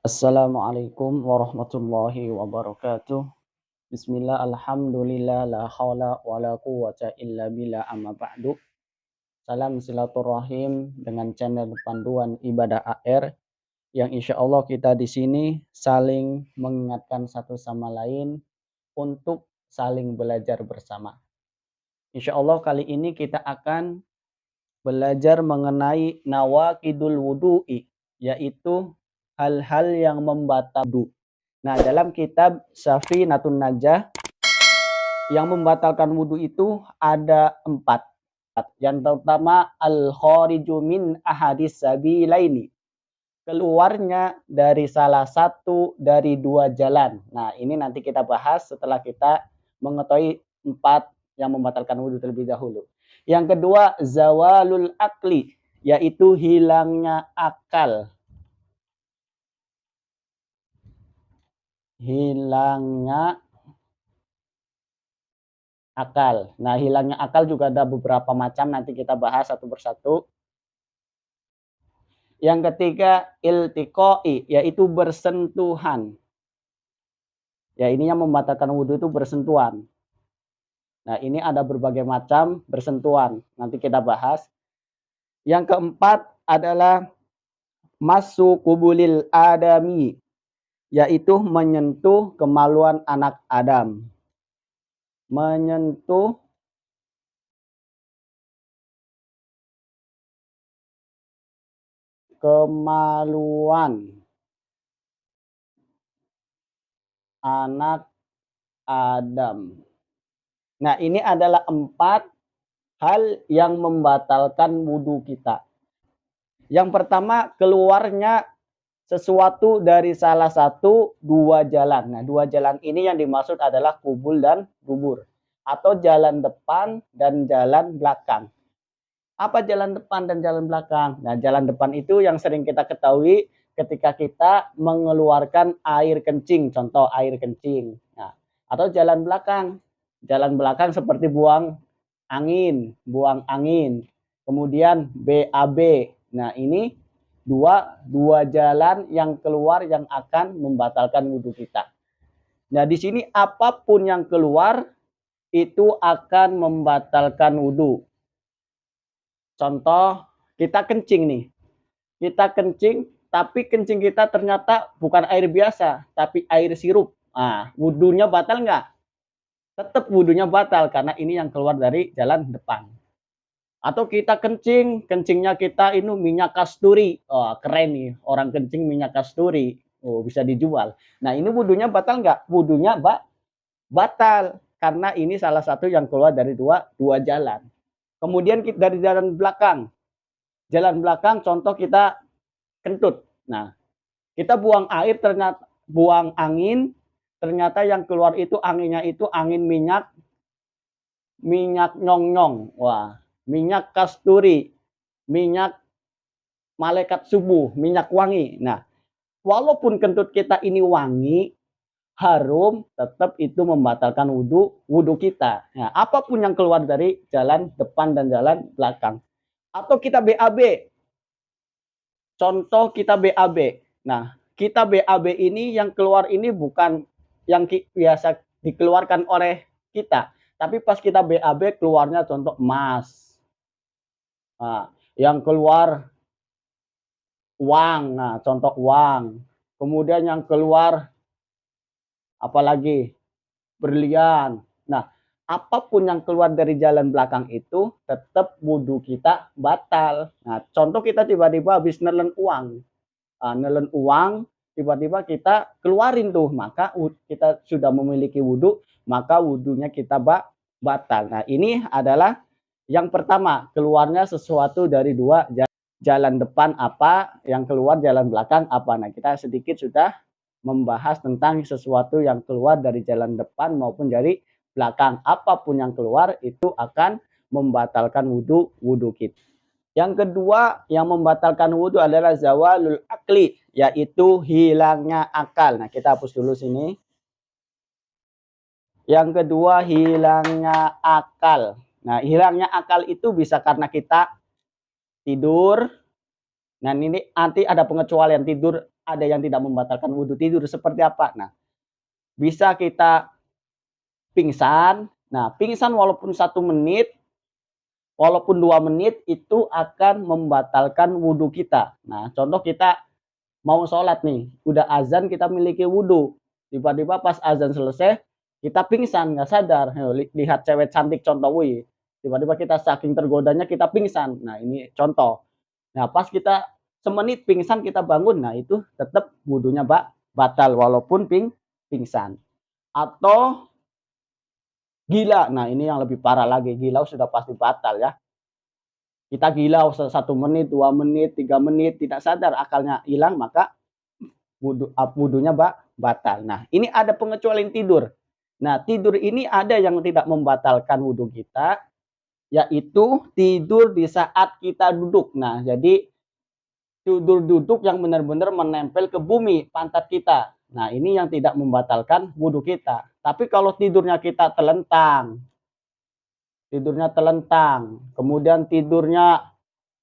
Assalamualaikum warahmatullahi wabarakatuh. Bismillah, alhamdulillah, la haula wa la quwwata illa billah, amma ba'du. Salam silaturahim dengan channel Panduan Ibadah AR yang insya Allah kita di sini saling mengingatkan satu sama lain untuk saling belajar bersama. Insya Allah kali ini kita akan belajar mengenai nawaqidul wudu'i, yaitu hal-hal yang membatal wudu. Nah, dalam kitab Safinatun Najah yang membatalkan wudhu itu ada 4. Yang pertama, al-khariju min ahadis sabilaini. Keluarnya dari salah satu dari 2 jalan. Nah, ini nanti kita bahas setelah kita mengetahui 4 yang membatalkan wudhu terlebih dahulu. Yang kedua, zawalul akli, yaitu hilangnya akal. Hilangnya akal. Nah, hilangnya akal juga ada beberapa macam, nanti kita bahas satu persatu. Yang ketiga, iltiqai, yaitu bersentuhan. Ya, ini yang membatalkan wudhu itu bersentuhan. Nah, ini ada berbagai macam bersentuhan, nanti kita bahas. Yang keempat adalah masu kubulil adami, yaitu menyentuh kemaluan anak Adam. Menyentuh kemaluan anak Adam. Nah, ini adalah 4 hal yang membatalkan wudhu kita. Yang pertama, keluarnya sesuatu dari salah satu 2 jalan. Nah, 2 jalan ini yang dimaksud adalah kubul dan dubur, atau jalan depan dan jalan belakang. Apa jalan depan dan jalan belakang? Nah, jalan depan itu yang sering kita ketahui ketika kita mengeluarkan air kencing, contoh air kencing. Nah, atau jalan belakang. Jalan belakang seperti buang angin. Kemudian BAB. Nah, ini dua jalan yang keluar yang akan membatalkan wudhu kita. Nah, di sini apapun yang keluar itu akan membatalkan wudhu. Contoh, kita kencing nih. Kita kencing, tapi kencing kita ternyata bukan air biasa, tapi air sirup. Nah, wudhunya batal nggak? Tetap wudhunya batal, karena ini yang keluar dari jalan depan. Atau kita kencing, kencingnya kita ini minyak kasturi. Oh, keren nih, orang kencing minyak kasturi. Oh, bisa dijual. Nah, ini wudhunya batal nggak? Wudhunya batal, karena ini salah satu yang keluar dari dua jalan. Kemudian kita dari jalan belakang. Jalan belakang, contoh kita kentut. Nah, kita buang air, ternyata buang angin, ternyata yang keluar itu anginnya itu angin minyak nyong-nyong. Wah, minyak kasturi, minyak malaikat subuh, minyak wangi. Nah, walaupun kentut kita ini wangi, harum, tetap itu membatalkan wudhu kita. Nah, apapun yang keluar dari jalan depan dan jalan belakang. Atau kita BAB. Contoh kita BAB. Nah, kita BAB ini yang keluar ini bukan yang biasa dikeluarkan oleh kita. Tapi pas kita BAB keluarnya contoh emas. Nah, yang keluar uang. Nah, contoh uang. Kemudian yang keluar apalagi berlian. Nah, apapun yang keluar dari jalan belakang itu tetap wudhu kita batal. Nah, contoh kita tiba-tiba habis nelen uang. Nelen uang, tiba-tiba kita keluarin tuh, maka kita sudah memiliki wudhu, maka wudhunya kita batal. Nah, ini adalah yang pertama, keluarnya sesuatu dari 2 jalan depan apa, yang keluar jalan belakang apa. Nah, kita sedikit sudah membahas tentang sesuatu yang keluar dari jalan depan maupun dari belakang. Apapun yang keluar itu akan membatalkan wudhu kita. Yang kedua yang membatalkan wudhu adalah zawalul akli, yaitu hilangnya akal. Nah, kita hapus dulu sini. Yang kedua, hilangnya akal. Nah, hilangnya akal itu bisa karena kita tidur. Nah, ini nanti ada pengecualian, tidur ada yang tidak membatalkan wudhu tidur seperti apa? Nah, bisa kita pingsan. Nah, pingsan walaupun 1 menit, walaupun 2 menit itu akan membatalkan wudhu kita. Nah, contoh kita mau sholat nih, udah azan kita miliki wudhu, tiba-tiba pas azan selesai kita pingsan nggak sadar. Lihat cewek cantik contoh, wih, tiba-tiba kita saking tergodanya kita pingsan. Nah, ini contoh. Nah, pas kita semenit pingsan kita bangun, nah itu tetap wudhunya batal walaupun pingsan. Atau gila, nah ini yang lebih parah lagi, gila sudah pasti batal ya. Kita gila 1 menit, 2 menit, 3 menit, tidak sadar akalnya hilang, maka wudhunya batal. Nah, ini ada pengecualian tidur. Nah, tidur ini ada yang tidak membatalkan wudhu kita, yaitu tidur di saat kita duduk. Nah, jadi tidur duduk yang benar-benar menempel ke bumi, pantat kita. Nah, ini yang tidak membatalkan wudhu kita. Tapi kalau tidurnya kita telentang, kemudian tidurnya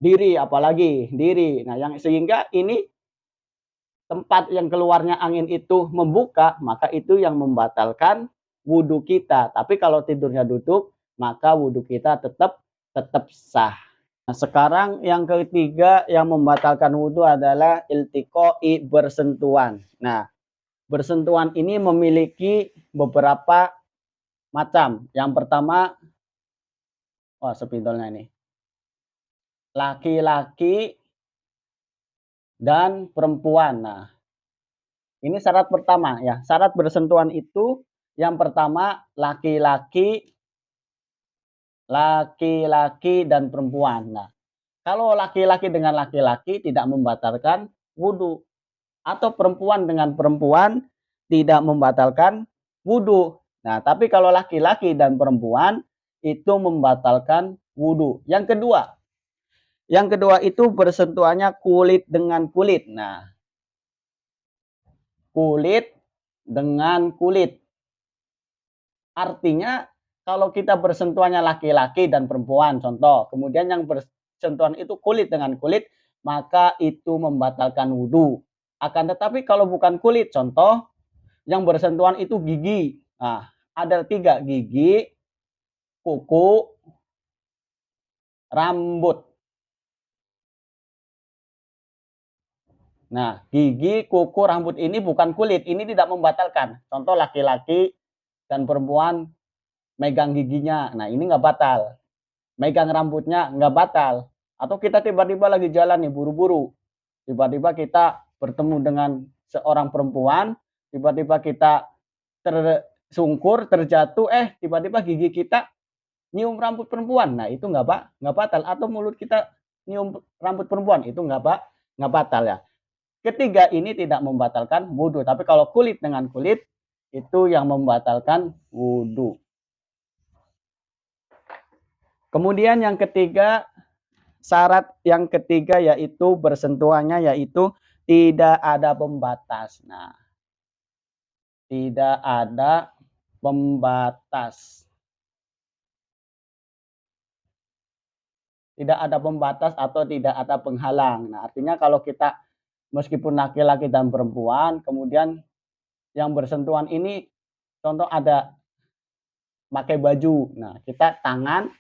diri, apalagi diri. Nah, yang sehingga ini tempat yang keluarnya angin itu membuka, maka itu yang membatalkan wudhu kita. Tapi kalau tidurnya duduk, maka wudhu kita tetap sah. Nah, sekarang yang ketiga yang membatalkan wudhu adalah iltiqoi, bersentuhan. Nah, bersentuhan ini memiliki beberapa macam. Yang pertama, wah sepintolnya ini, laki-laki dan perempuan. Nah, ini syarat pertama ya. Syarat bersentuhan itu yang pertama laki-laki dan perempuan. Nah, kalau laki-laki dengan laki-laki tidak membatalkan wudhu, atau perempuan dengan perempuan tidak membatalkan wudhu. Nah, tapi kalau laki-laki dan perempuan itu membatalkan wudhu. Yang kedua itu bersentuhannya kulit dengan kulit. Nah, kulit dengan kulit. Artinya kalau kita bersentuhannya laki-laki dan perempuan, contoh, kemudian yang bersentuhan itu kulit dengan kulit, maka itu membatalkan wudhu. Akan tetapi kalau bukan kulit, contoh, yang bersentuhan itu gigi. Nah, ada 3, gigi, kuku, rambut. Nah, gigi, kuku, rambut ini bukan kulit, ini tidak membatalkan. Contoh laki-laki dan perempuan megang giginya, nah ini nggak batal. Megang rambutnya nggak batal. Atau kita tiba-tiba lagi jalan nih, buru-buru. Tiba-tiba kita bertemu dengan seorang perempuan, tiba-tiba kita tersungkur, terjatuh, tiba-tiba gigi kita nyium rambut perempuan. Nah, itu nggak batal. Atau mulut kita nyium rambut perempuan, itu nggak batal ya. Ketiga ini tidak membatalkan wudhu. Tapi kalau kulit dengan kulit, itu yang membatalkan wudhu. Kemudian yang ketiga, syarat yang ketiga yaitu bersentuhannya yaitu tidak ada pembatas. Nah, tidak ada pembatas. Tidak ada pembatas atau tidak ada penghalang. Nah, artinya kalau kita meskipun laki-laki dan perempuan, kemudian yang bersentuhan ini contoh ada pakai baju. Nah, kita tangan,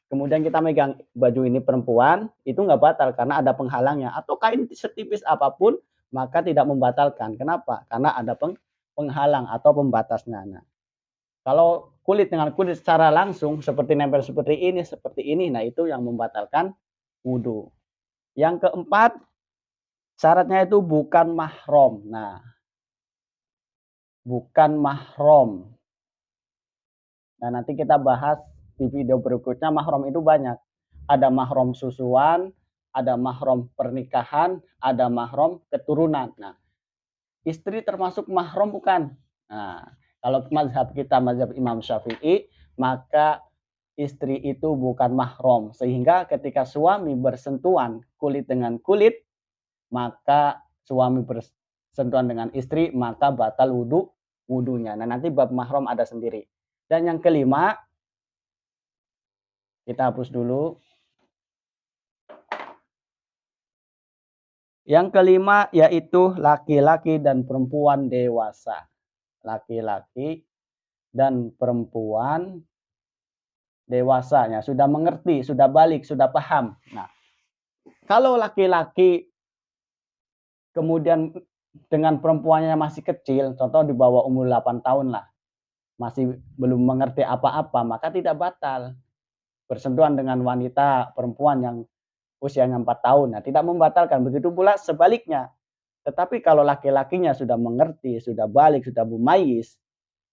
kemudian kita megang baju ini perempuan, itu nggak batal karena ada penghalangnya. Atau kain setipis apapun, maka tidak membatalkan. Kenapa? Karena ada penghalang atau pembatasnya. Nah, kalau kulit dengan kulit secara langsung, seperti nempel seperti ini, nah itu yang membatalkan wudhu. Yang keempat, syaratnya itu bukan mahram. Nah, bukan mahram. Nah, nanti kita bahas di video berikutnya, mahram itu banyak. Ada mahram susuan, ada mahram pernikahan, ada mahram keturunan. Nah, istri termasuk mahram bukan? Nah, kalau mazhab kita, mazhab Imam Syafi'i, maka istri itu bukan mahram. Sehingga ketika suami bersentuhan kulit dengan kulit, maka suami bersentuhan dengan istri, maka batal wudhunya. Nah, nanti bab mahram ada sendiri. Dan yang kelima, kita hapus dulu. Yang kelima yaitu laki-laki dan perempuan dewasa. Laki-laki dan perempuan dewasanya sudah mengerti, sudah balik, sudah paham. Nah, kalau laki-laki kemudian dengan perempuannya masih kecil, contoh di bawah umur 8 tahun lah, masih belum mengerti apa-apa, maka tidak batal bersentuhan dengan wanita perempuan yang usianya 4 tahun. Nah, tidak membatalkan. Begitu pula sebaliknya. Tetapi kalau laki-lakinya sudah mengerti, sudah balik, sudah mumayyiz,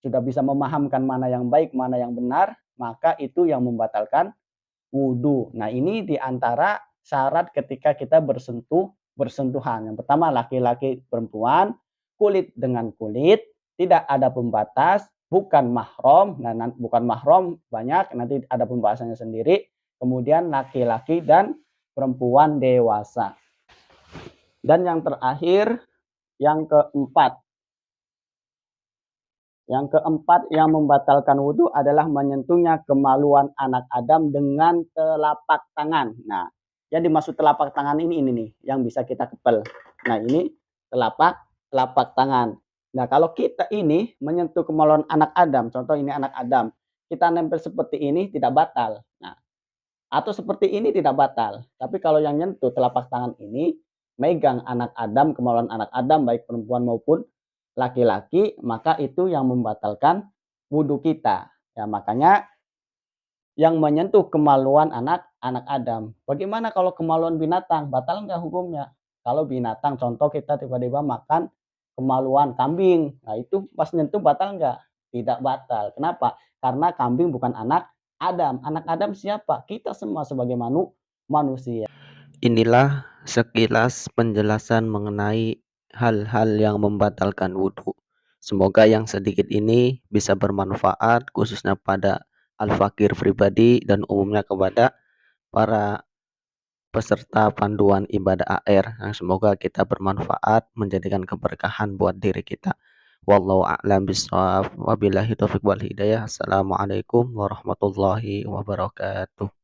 sudah bisa memahamkan mana yang baik, mana yang benar, maka itu yang membatalkan wudu. Nah, ini di antara syarat ketika kita bersentuhan. Yang pertama laki-laki perempuan, kulit dengan kulit, tidak ada pembatas, bukan mahram. Nah, bukan mahram banyak, nanti ada pembahasannya sendiri. Kemudian laki-laki dan perempuan dewasa. Dan yang terakhir, yang keempat. Yang keempat yang membatalkan wudhu adalah menyentuhnya kemaluan anak Adam dengan telapak tangan. Nah, yang dimaksud telapak tangan ini nih, yang bisa kita kepel. Nah, ini telapak tangan. Nah, kalau kita ini menyentuh kemaluan anak Adam, contoh ini anak Adam, kita nempel seperti ini tidak batal. Nah, atau seperti ini tidak batal. Tapi kalau yang nyentuh telapak tangan ini, megang anak Adam, kemaluan anak Adam, baik perempuan maupun laki-laki, maka itu yang membatalkan wudhu kita. Ya, makanya yang menyentuh kemaluan anak Adam. Bagaimana kalau kemaluan binatang? Batal nggak hukumnya? Kalau binatang, contoh kita tiba-tiba makan kemaluan kambing. Nah, itu pas nyentuh batal nggak? Tidak batal. Kenapa? Karena kambing bukan anak Adam. Anak Adam siapa? Kita semua sebagai manusia. Inilah sekilas penjelasan mengenai hal-hal yang membatalkan wudhu. Semoga yang sedikit ini bisa bermanfaat khususnya pada al-fakir pribadi dan umumnya kepada para peserta panduan ibadah AR. Yang semoga kita bermanfaat menjadikan keberkahan buat diri kita. Wallahu a'lam bishawab. Wabillahi taufiq wal hidayah. Assalamualaikum warahmatullahi wabarakatuh.